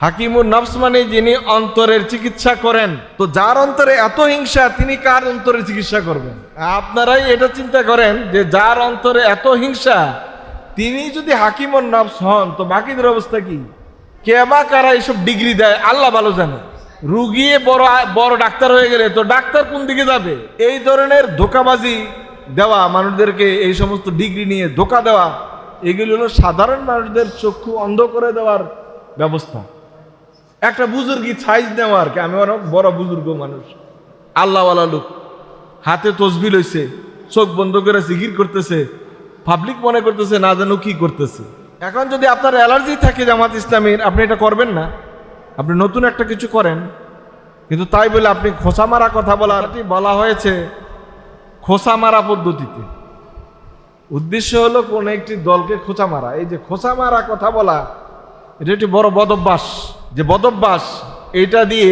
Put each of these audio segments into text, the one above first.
হাকিমুন নফস মানে যিনি অন্তরের চিকিৎসা করেন। তো যার অন্তরে এত হিংসা তিনি কার অন্তরের চিকিৎসা করবেন? আপনারাই এটা চিন্তা করেন যে যার অন্তরে এত হিংসা তিনি যদি হাকিমুন নফস হন তো বাকিদের অবস্থা কি? কে বা কারা এইসব ডিগ্রি দেয় আল্লাহ ভালো জানে। রুগী বড় বড় ডাক্তার হয়ে গেলে তো ডাক্তার কোন দিকে যাবে? এই ধরনের ধোঁকাবাজি দেওয়া, মানুষদেরকে এই সমস্ত ডিগ্রি নিয়ে ধোঁকা দেওয়া, এগুলি হলো সাধারণ মানুষদের চক্ষু অন্ধ করে দেওয়ার ব্যবস্থা। একটা বুজুর্গি সাইজ নেওয়ার কি, আমি অনেক বড় বুজুর্গ মানুষ, আল্লাহওয়ালা লোক, হাতে তসবিহ লইছে, চোখ বন্ধ করে জিকির করতেছে, পাবলিক মনে করতেছে না জানো কি করতেছে। এখন যদি আপনার অ্যালার্জি থাকে জামাত ইসলামীর, আপনি এটা করবেন না, আপনি নতুন একটা কিছু করেন। কিন্তু তাই বলে আপনি খোঁচা মারা কথা বলা হয়েছে খোঁচা মারা পদ্ধতিতে। উদ্দেশ্য হলো কোন একটি দলকে খোঁচা মারা। এই যে খোঁচা মারা কথা বলা, এটা একটি বড় বদভ্যাস। যে বদভ্যাস, এইটা দিয়ে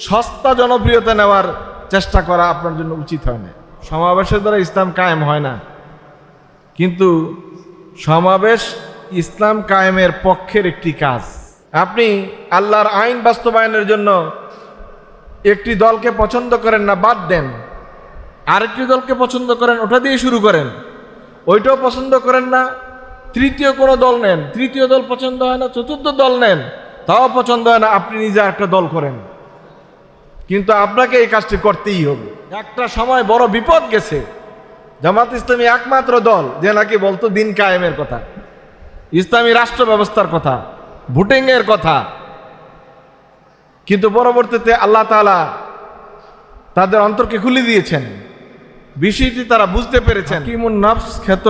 সস্তা জনপ্রিয়তা নেওয়ার চেষ্টা করা আপনার জন্য উচিত হয় না। সমাবেশের দ্বারা ইসলাম কায়েম হয় না, কিন্তু সমাবেশ ইসলাম কায়েমের পক্ষের একটি কাজ। আপনি আল্লাহর আইন বাস্তবায়নের জন্য একটি দলকে পছন্দ করেন না, বাদ দেন, আরেকটি দলকে পছন্দ করেন, ওটা দিয়ে শুরু করেন। ওইটাও পছন্দ করেন না, তৃতীয় কোনো দল নেন, তৃতীয় দল পছন্দ হয় না, চতুর্থ দল নেন, তাও পছন্দ হয় না, আপনি নিজে একটা দল করেন। কিন্তু আপনাকে এই কাজটি করতেই হবে। একটা সময় বড় বিপদ গেছে, জামাত ইসলামী একমাত্র দল যে নাকি বলতো দিন কায়েমের কথা, ইসলামী রাষ্ট্র ব্যবস্থার কথা, ভোটিংয়ের কথা। কিন্তু পরবর্তীতে আল্লাহ তাআলা তাদের অন্তরকে খুলে দিয়েছেন, বিষয়টি তারা বুঝতে পেরেছেন। হাকিমুন নফস খ্যাত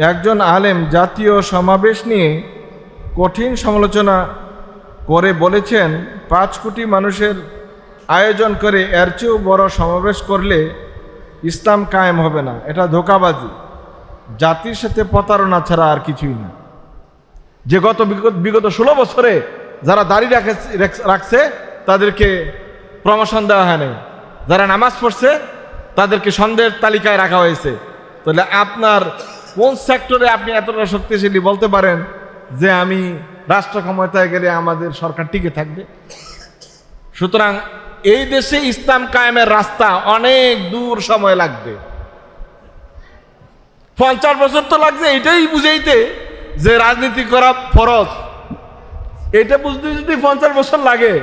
একজন আলেম জাতীয় সমাবেশ নিয়ে কঠিন সমালোচনা করে বলেছেন, 5 কোটি মানুষের আয়োজন করে এর চেয়েও বড় সমাবেশ করলে ইসলাম কায়েম হবে না, এটা ধোঁকাবাজি, জাতির সাথে প্রতারণা ছাড়া আর কিছুই না। যে বিগত 16 বছরে যারা দাড়ি রাখছে তাদেরকে প্রমোশন দেওয়া হয় নাই, যারা নামাজ পড়ছে তাদেরকে সন্দেহের তালিকায় রাখা হয়েছে। তাহলে আপনার কোন সেক্টরে আপনি এতটা শক্তিশালী বলতে পারেন যে আমি রাষ্ট্র ক্ষমতায় গেলে আমাদের সরকার টিকে থাকবে? সুতরাং এই দেশে ইসলাম কায়েমের রাস্তা অনেক দূর সময় লাগবে। 50 বছর তো লাগছে এটাই বুঝাইতে যে রাজনীতি করা ফরজ। এটা বুঝতে যদি 50 বছর লাগে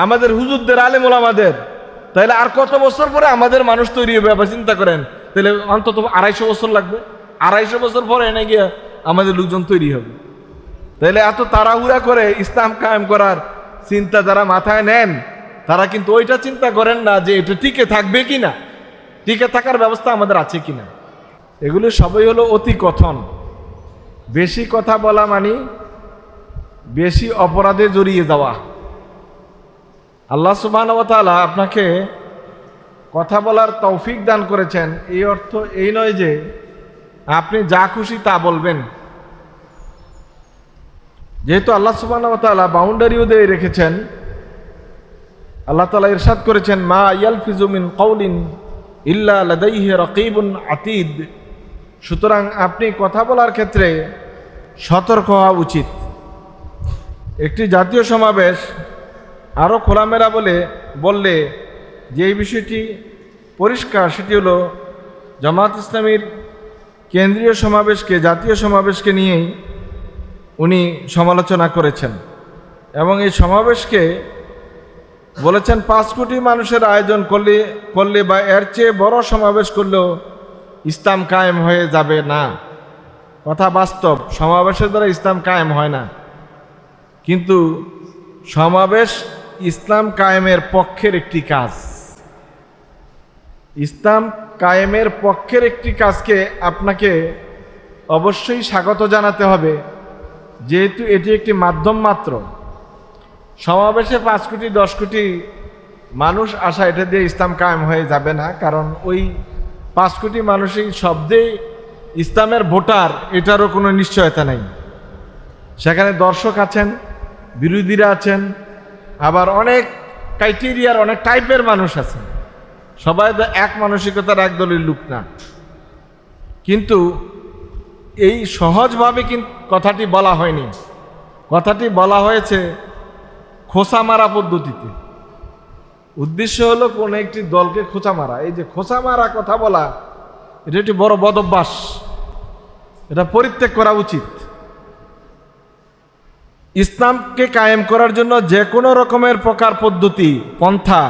আমাদের হুজুরদের, আলেম ওলামাদের, তাহলে আর কত বছর পরে আমাদের মানুষ তৈরি হবে? আবার চিন্তা করেন, তাহলে অন্তত 250 বছর লাগবে। 250 বছর পরে এনে গিয়ে আমাদের লোকজন তৈরি হবে। তাহলে এত তাড়াহুড়া করে ইসলাম কায়েম করার চিন্তা যারা মাথায় নেন, তারা কিন্তু ওইটা চিন্তা করেন না যে এটা টিকে থাকবে কিনা, টিকে থাকার ব্যবস্থা আমাদের আছে কিনা। এগুলো সবই হলো অতি কথন। বেশি কথা বলা মানে বেশি অপরাধে জড়িয়ে যাওয়া। আল্লাহ সুবহানাহু ওয়া তাআলা আপনাকে কথা বলার তৌফিক দান করেছেন, এই অর্থ এই নয় যে আপনি যা খুশি তা বলবেন। যেহেতু আল্লাহ সুবহানাহু ওয়া তাআলা বাউন্ডারিও দিয়ে রেখেছেন, আল্লাহ তাআলা ইরশাদ করেছেন, মা ইয়ালফিজু মিন কাউলিন ইল্লা লাদাইহি রাকিবুন আতীদ। সুতরাং আপনি কথা বলার ক্ষেত্রে সতর্ক হওয়া উচিত। একটি জাতীয় সমাবেশ আরও খোলামেলা বললে যে এই বিষয়টি পরিষ্কার, সেটি হলো জামাত ইসলামীর কেন্দ্রীয় সমাবেশকে, জাতীয় সমাবেশকে নিয়েই উনি সমালোচনা করেছেন এবং এই সমাবেশকে বলেছেন 5 কোটি মানুষের আয়োজন করলে বা এর চেয়ে বড় সমাবেশ করলেও ইসলাম কায়েম হয়ে যাবে না। কথা বাস্তব, সমাবেশের দ্বারা ইসলাম কায়েম হয় না, কিন্তু সমাবেশ ইসলাম কায়েমের পক্ষের একটি কাজ। ইসলাম কায়েমের পক্ষের একটি কাজকে আপনাকে অবশ্যই স্বাগত জানাতে হবে, যেহেতু এটি একটি মাধ্যম মাত্র। সমাবেশে 5 কোটি 10 কোটি মানুষ আসা, এটা দিয়ে ইসলাম কায়েম হয়ে যাবে না। কারণ ওই 5 কোটি মানুষই শব্দেই ইসলামের ভোটার, এটারও কোনো নিশ্চয়তা নেই। সেখানে দর্শক আছেন, বিরোধীরা আছেন, আবার অনেক ক্রাইটেরিয়ার অনেক টাইপের মানুষ আছেন। সবাই তো এক মানসিকতার এক দলের লোক না। কিন্তু এই সহজভাবে কিন্তু কথাটি বলা হয়নি। কথাটি বলা হয়েছে খোঁচা মারা পদ্ধতিতে। উদ্দেশ্য হলো কোন একটি দলকে খোঁচা মারা। এই যে খোঁচা মারা কথা বলা, এটা একটি বড় বদভ্যাস, এটা পরিত্যাগ করা উচিত। ইসলামকে কায়েম করার জন্য যে কোনো রকমের প্রকার পদ্ধতি পন্থা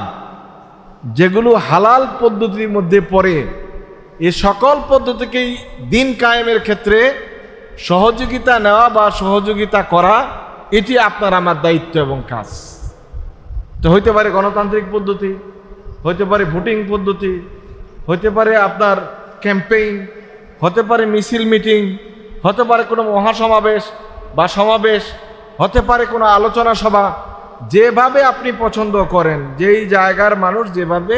যেগুলো হালাল পদ্ধতির মধ্যে পড়ে, এই সকল পদ্ধতিকেই দিন কায়েমের ক্ষেত্রে সহযোগিতা নেওয়া বা সহযোগিতা করা, এটি আপনার আমার দায়িত্ব এবং কাজ। তো হইতে পারে গণতান্ত্রিক পদ্ধতি, হইতে পারে ভোটিং পদ্ধতি, হইতে পারে আপনার ক্যাম্পেইন, হতে পারে মিছিল মিটিং, হতে পারে কোনো মহাসমাবেশ বা সমাবেশ, হতে পারে কোনো আলোচনা সভা। যেভাবে আপনি পছন্দ করেন, যেই জায়গার মানুষ যেভাবে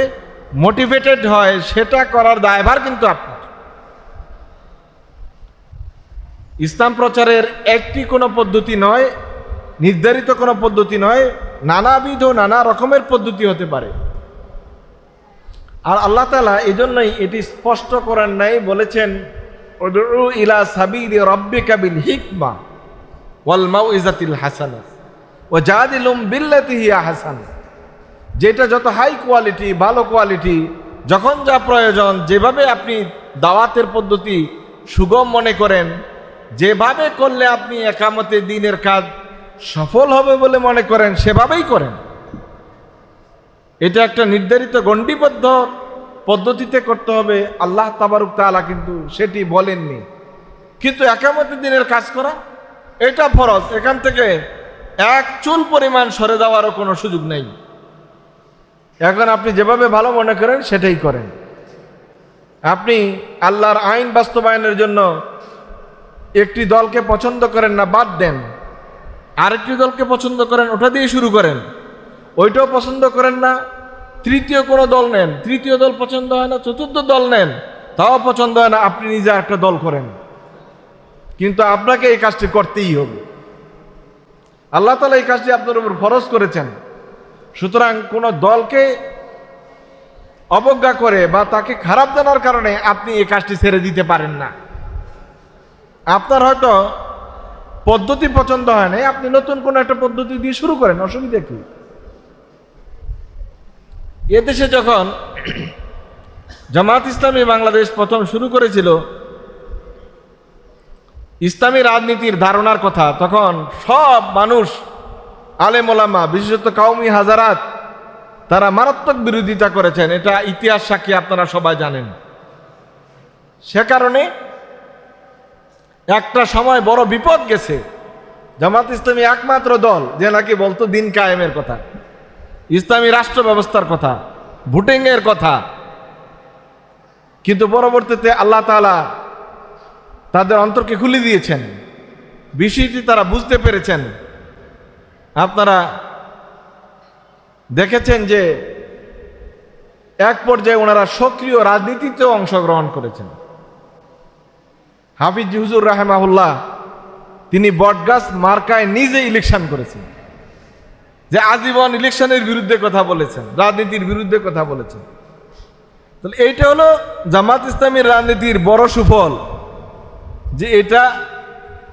মোটিভেটেড হয়, সেটা করার দায়ভার কিন্তু আপনার। ইসলাম প্রচারের একটি কোনো পদ্ধতি নয়, নির্ধারিত কোনো পদ্ধতি নয়, নানাবিধ নানা রকমের পদ্ধতি হতে পারে। আর আল্লাহ তাআলা এই জন্যই এটি স্পষ্ট করেন নাই, বলেছেন উদউ ইলা সাবিলি রাব্বিকা বিল হিকমা ওয়াল মাউইজাতিল হাসানাহ ওয়া জাদিলুম বিল্লাতি হিয়া হাসান। যেটা যত হাই কোয়ালিটি, ভালো কোয়ালিটি, যখন যা প্রয়োজন, যেভাবে আপনি দাওয়াতের পদ্ধতি সুগম মনে করেন, যেভাবে করলে আপনি একামতে দ্বীনের কাজ সফল হবে বলে মনে করেন, সেভাবেই করেন। এটা একটা নির্ধারিত গণ্ডিবদ্ধ পদ্ধতিতে করতে হবে, আল্লাহ তাবারক তাআলা কিন্তু সেটি বলেননি। কিন্তু একামতে দ্বীনের কাজ করা এটা ফরজ, এখান থেকে এক চুল পরিমাণ সরে যাওয়ারও কোনো সুযোগ নেই। এখন আপনি যেভাবে ভালো মনে করেন সেটাই করেন। আপনি আল্লাহর আইন বাস্তবায়নের জন্য একটি দলকে পছন্দ করেন না, বাদ দেন। আরেকটি দলকে পছন্দ করেন, ওটা দিয়ে শুরু করেন। ওইটাও পছন্দ করেন না, তৃতীয় কোনো দল নেন। তৃতীয় দল পছন্দ হয় না, চতুর্থ দল নেন, তাও পছন্দ হয় না, আপনি নিজে একটা দল করেন। কিন্তু আপনাকে এই কাজটি করতেই হবে। আল্লাহ তাআলা এই কাজটি আপনার উপর ফরজ করেছেন। সুতরাং কোনো দলকে অবজ্ঞা করে বা তাকে খারাপ জানার কারণে আপনি এই কাজটি ছেড়ে দিতে পারেন না। আপনার হয়তো পদ্ধতি পছন্দ হয় না, আপনি নতুন কোনো একটা পদ্ধতি দিয়ে শুরু করেন, অসুবিধা কি? এদেশে যখন জামাত ইসলামী বাংলাদেশ প্রথম শুরু করেছিল ইসলামী রাজনীতির ধারণার কথা, তখন সব মানুষ, আলেম ওলামা, বিশেষত কওমি হাজারাত, তারা মারাত্মক বিরোধিতা করেছেন। এটা ইতিহাস সাক্ষী, আপনারা সবাই জানেন। সে কারণে একটা সময় বড় বিপদ গেছে। জামাত ইসলামী একমাত্র দল যে নাকি বলতো দিন কায়েমের কথা, ইসলামী রাষ্ট্র ব্যবস্থার কথা, ভোটিং এর কথা। কিন্তু পরবর্তীতে আল্লাহ তাআলা তাদের অন্তরকে খুলে দিয়েছেন, বিষয়টি তারা বুঝতে পেরেছেন। আপনারা দেখেছেন যে এক পর্যায়ে ওনারা সক্রিয় রাজনীতিতেও অংশগ্রহণ করেছেন। হাফিজ হুজুর রাহেমাহুল্লাহ তিনি বটগাছ মার্কায় নিজে ইলেকশন করেছেন, যে আজীবন ইলেকশনের বিরুদ্ধে কথা বলেছেন, রাজনীতির বিরুদ্ধে কথা বলেছেন। তাহলে এইটা হলো জামাত ইসলামীর রাজনীতির বড় সুফল, যে এটা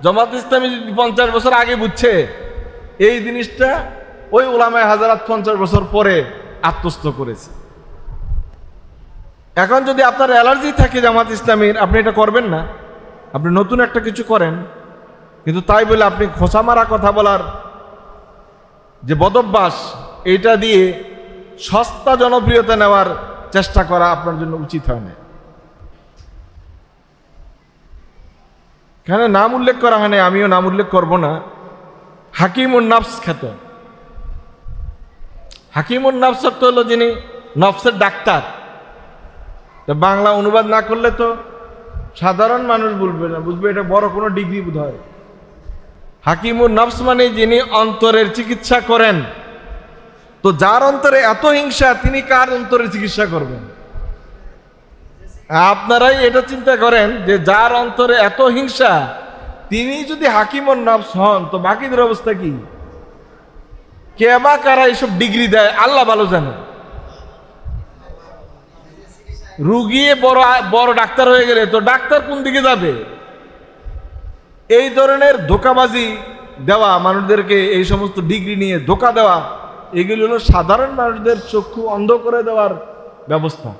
জামাত ইসলামী 50 বছর আগে বুঝছে, এই জিনিসটা ওই উলামায়ে হাজারাত 50 বছর পরে আত্মস্থ করেছে। এখন যদি আপনার অ্যালার্জি থাকে জামাত ইসলামীর, আপনি এটা করবেন না, আপনি নতুন একটা কিছু করেন। কিন্তু তাই বলে আপনি খোঁচা মারা কথা বলার যে বদভ্যাস, এইটা দিয়ে সস্তা জনপ্রিয়তা নেওয়ার চেষ্টা করা আপনার জন্য উচিত হয় না। এখানে নাম উল্লেখ করা হয় না, আমিও নাম উল্লেখ করব না। হাকিমুন নাফস খ্যাত। হাকিমুন নাফস অর্থ হলো যিনি নফসের ডাক্তার। তো বাংলা অনুবাদ না করলে তো সাধারণ মানুষ বুঝবে না, বুঝবে এটা বড় কোনো ডিগ্রি বোধ হয়। হাকিমুন নাফস মানে যিনি অন্তরের চিকিৎসা করেন। তো যার অন্তরে এত হিংসা, তিনি কার অন্তরের চিকিৎসা করবেন? আপনারাই এটা চিন্তা করেন যে যার অন্তরে এত হিংসা, তিনি যদি হাকিমুন নাফস হন, তো বাকিদের অবস্থা কি? কে বা কারা এইসব ডিগ্রি দেয় আল্লাহ ভালো জানে। রুগী বড় বড় ডাক্তার হয়ে গেলে তো ডাক্তার কোন দিকে যাবে? এই ধরনের ধোঁকাবাজি দেওয়া, মানুষদেরকে এই সমস্ত ডিগ্রি নিয়ে ধোঁকা দেওয়া, এগুলি হলো সাধারণ মানুষদের চক্ষু অন্ধ করে দেওয়ার ব্যবস্থা।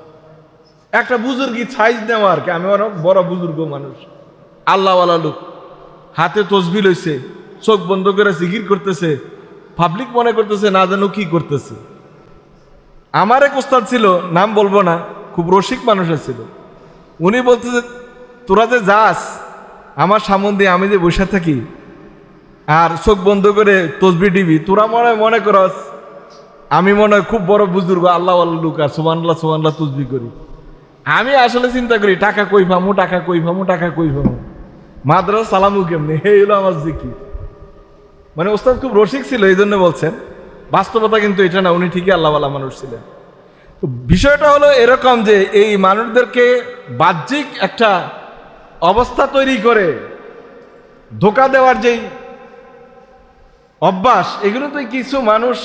একটা বুজুর্গি সাইজ নেওয়া আর কি, আমি অনেক বড় বুজুর্গ মানুষ, আল্লাহওয়ালা লোক, হাতে তসবিহ লইছে, চোখ বন্ধ করে জিকির করতেছে, পাবলিক মনে করতেছে না জানো কি করতেছে। আমার এক ওস্তাদ ছিল, নাম বলবো না, খুব রসিক মানুষ ছিল। উনি বলতেছে তোরা যে যাস আমার সামন দিয়ে, আমি যে বসে থাকি আর চোখ বন্ধ করে তসবিহ দিবি, তোরা মনে করস আমি মনে হয় খুব বড় বুজুর্গ, আল্লাহ লোক, আর সুবহানাল্লাহ সুবহানাল্লাহ তসবিহ করি। আমি আসলে চিন্তা করি টাকা কই পামু, টাকা কই পামু, টাকা কই পামু, মাদ্রাসা সালামু কেমনি, এই হলো আমার জিকির। মানে ওস্তাদ খুব রসিক ছিল, এই জন্য বলছেন। বাস্তবতা কিন্তু এটা না, উনি ঠিকই আল্লাহওয়ালা মানুষ ছিলেন। তো বিষয়টা হলো এরকম যে এই মানুষদেরকে বাহ্যিক একটা অবস্থা তৈরি করে ধোঁকা দেওয়ার যেই অভ্যাস, এগুলো তো কিছু মানুষ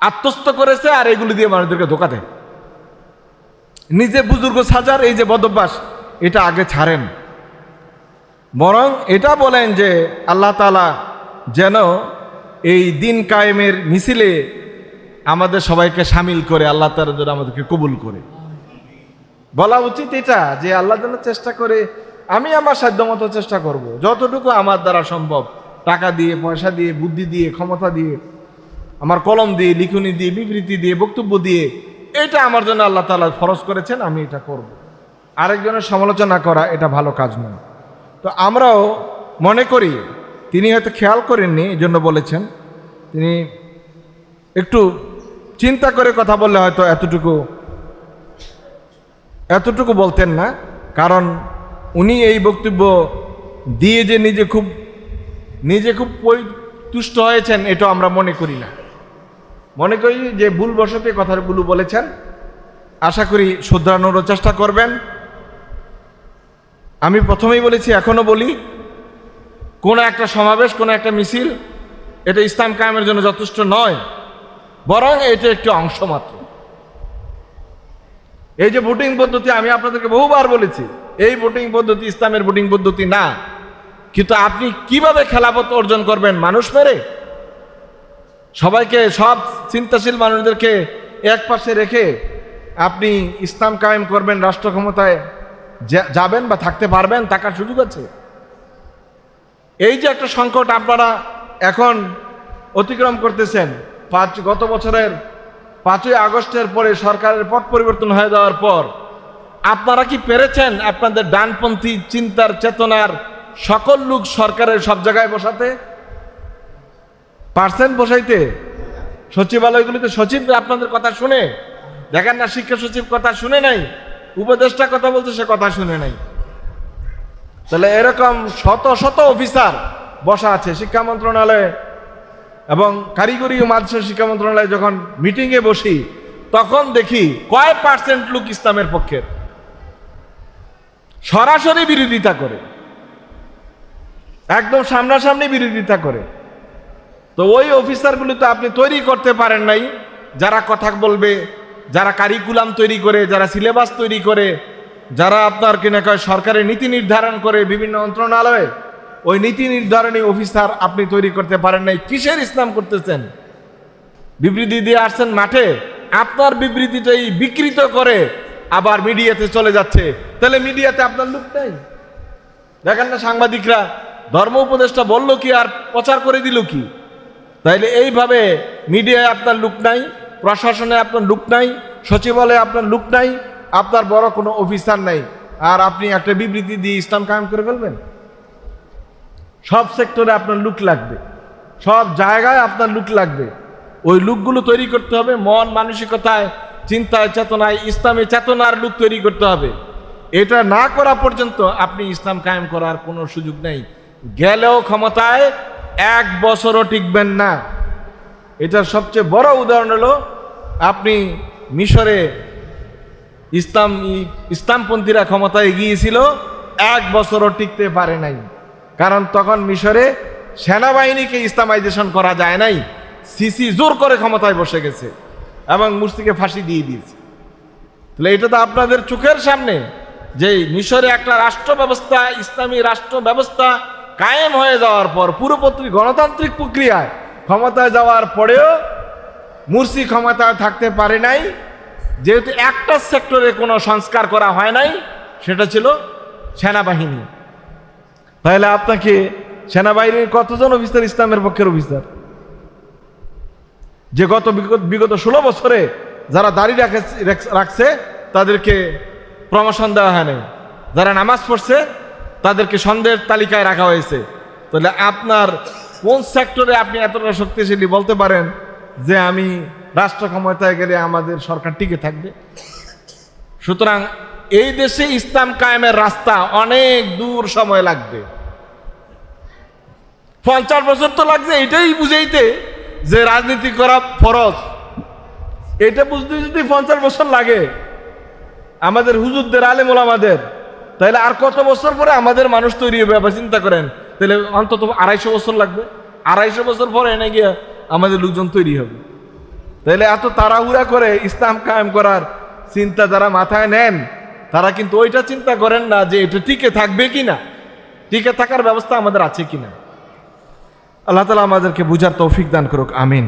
আত্মস্থ করেছে, আর এগুলো দিয়ে মানুষদেরকে ধোঁকা দেয়। নিজে বুজুর্গ সাজার এই যে বদভ্যাস, এটা আগে ছাড়েন, বরং এটা বলেন যে আল্লাহ তাআলা যেন এই দিন কায়েমের মিছিলে আমাদের সবাইকে সামিল করে, আল্লাহ তাআলা যেন আমাদেরকে কবুল করে। বলা উচিত এটা যে আল্লাহ যেন চেষ্টা করে, আমি আমার সাধ্যমতো চেষ্টা করব, যতটুকু আমার দ্বারা সম্ভব, টাকা দিয়ে, পয়সা দিয়ে, বুদ্ধি দিয়ে, ক্ষমতা দিয়ে, আমার কলম দিয়ে, লিখনি দিয়ে, বিবৃতি দিয়ে, বক্তব্য দিয়ে, এটা আমার জন্য আল্লাহ তাআলা ফরজ করেছেন, আমি এটা করব। আরেকজনের সমালোচনা করা এটা ভালো কাজ নয়। তো আমরাও মনে করি তিনি হয়তো খেয়াল করেননি, এই জন্য বলেছেন। তিনি একটু চিন্তা করে কথা বললে হয়তো এতটুকু বলতেন না। কারণ উনি এই বক্তব্য দিয়ে যে নিজে খুব তুষ্ট হয়েছেন, এটা আমরা মনে করি না। মনে করি যে ভুলবশত কথাগুলো বলেছেন, আশা করি শুধরানোরও চেষ্টা করবেন। আমি প্রথমেই বলেছি, এখনো বলি, কোন একটা সমাবেশ, কোন একটা মিছিল, এটা ইসলাম কায়েমের জন্য যথেষ্ট নয়, বরং এটা একটি অংশ মাত্র। এই যে ভোটিং পদ্ধতি, আমি আপনাদেরকে বহুবার বলেছি, এই ভোটিং পদ্ধতি ইসলামের ভোটিং পদ্ধতি না। কিন্তু আপনি কিভাবে খেলাফত অর্জন করবেন? মানুষ মেরে, সবাইকে, সব চিন্তাশীল মানুষদেরকে এক পাশে রেখে আপনি ইসলাম কায়েম করবেন, রাষ্ট্র ক্ষমতায় যাবেন বা থাকতে পারবেন, থাকার সুযোগ আছে? এই যে একটা সংকট আপনারা এখন অতিক্রম করতেছেন, গত বছরের 5ই আগস্টের পরে সরকারের পট পরিবর্তন হয়ে যাওয়ার পর আপনারা কি পেরেছেন আপনাদের ডানপন্থী চিন্তার চেতনার সকল লোক সরকারের সব জায়গায় বসাতে? পারছেন বসাইতে? সচিবালয়গুলিতে সচিব আপনাদের কথা শুনে? দেখেন না, শিক্ষা সচিব কথা শুনে নাই, উপদেষ্টা কথা বলতে সে কথা শুনে নাই। তাহলে এরকম শত শত অফিসার বসা আছে শিক্ষা মন্ত্রণালয়ে এবং কারিগরি ও মাদ্রাসা শিক্ষা মন্ত্রণালয়ে। যখন মিটিংয়ে বসি তখন দেখি কয় % লোক ইসলামের পক্ষের, সরাসরি বিরোধিতা করে, একদম সামনাসামনি বিরোধিতা করে। তো ওই অফিসারগুলো তো আপনি তৈরি করতে পারেন নাই, যারা কথা বলবে, যারা কারিকুলাম তৈরি করে, যারা সিলেবাস তৈরি করে, যারা আপনার কিনা কয় সরকারের নীতি নির্ধারণ করে বিভিন্ন মন্ত্রণালয়ে, ওই নীতি নির্ধারণী অফিসার আপনি তৈরি করতে পারেন নাই। কিসের ইসলাম করতেছেন? বিবৃতি দিয়ে আসছেন মাঠে, আপনার বিবৃতিটাই বিকৃত করে আবার মিডিয়াতে চলে যাচ্ছে। তাহলে মিডিয়াতে আপনার লোক নেই? দেখেন না, সাংবাদিকরা ধর্ম উপদেষ্টা বলল কি আর প্রচার করে দিল কি? তাইলে এইভাবে মিডিয়ায় আপনার লোক নাই, প্রশাসনে আপনার লোক নাই, সচিবালয়ে আপনার লোক নাই, আপনার বড় কোনো অফিসার নাই, আর আপনি একটা বিবৃতি দিয়ে ইসলাম কায়েম করে ফেলবেন? সব সেক্টরে আপনার লোক লাগবে, সব জায়গায় আপনার লোক লাগবে। ওই লোকগুলো তৈরি করতে হবে, মন মানসিকতায়, চিন্তায়, চেতনায় ইসলামী চেতনার লোক তৈরি করতে হবে। এটা না করা পর্যন্ত আপনি ইসলাম কায়েম করার কোনো সুযোগ নেই। গেলেও ক্ষমতায় 1 বছরও টিকবেন না। এটার সবচেয়ে বড় উদাহরণ হলো, আপনি মিশরে ইসলামপন্থীরা ক্ষমতায় গিয়েছিল, 1 বছরও টিকতে পারে নাই। কারণ তখন মিশরে সেনাবাহিনীকে ইসলামাইজেশন করা যায় নাই, সিসি জোর করে ক্ষমতায় বসে গেছে এবং মুরসিকে ফাঁসি দিয়ে দিয়েছে। তাহলে এটা তো আপনাদের চোখের সামনে যে মিশরে একটা রাষ্ট্র ব্যবস্থা, ইসলামী রাষ্ট্র ব্যবস্থা কায়েম হয়ে যাওয়ার পর পুরোপুরি গণতান্ত্রিক প্রক্রিয়ায় ক্ষমতায় যাওয়ার পরেও মুরসি ক্ষমতায় থাকতে পারে নাই, যেহেতু একটা সেক্টরে কোনো সংস্কার করা হয় নাই, সেটা ছিল সেনাবাহিনী। তাহলে আপনাকে সেনাবাহিনীর কতজন অফিসার ইসলামের পক্ষের অফিসার, যে বিগত 16 বছরে যারা দাড়ি রাখছে তাদেরকে প্রমোশন দেওয়া হয় নাই, যারা নামাজ পড়ছে তাদেরকে সন্দেহের তালিকায় রাখা হয়েছে। তাহলে আপনার কোন সেক্টরে আপনি এতটা শক্তিশালী বলতে পারেন যে আমি রাষ্ট্র ক্ষমতায় গেলে আমাদের সরকার টিকে থাকবে? সুতরাং এই দেশে ইসলাম কায়েমের রাস্তা অনেক দূর সময় লাগবে। 50 বছর তো লাগছে এটাই বুঝাইতে যে রাজনীতি করা ফরজ। এটা বুঝতে যদি 50 বছর লাগে আমাদের হুজুরদের, আলেম ওলামাদের, তাহলে আর কত বছর পরে আমাদের মানুষ তৈরি হবে? আবার চিন্তা করেন, তাহলে অন্তত 250 বছর লাগবে। 250 বছর পরে এনে গিয়ে আমাদের লোকজন তৈরি হবে। তাহলে এত তাড়াহুড়া করে ইসলাম কায়েম করার চিন্তা যারা মাথায় নেন, তারা কিন্তু ওইটা চিন্তা করেন না যে এটা টিকে থাকবে কিনা, টিকে থাকার ব্যবস্থা আমাদের আছে কিনা। আল্লাহ তাআলা আমাদেরকে বুঝার তৌফিক দান করুক, আমিন।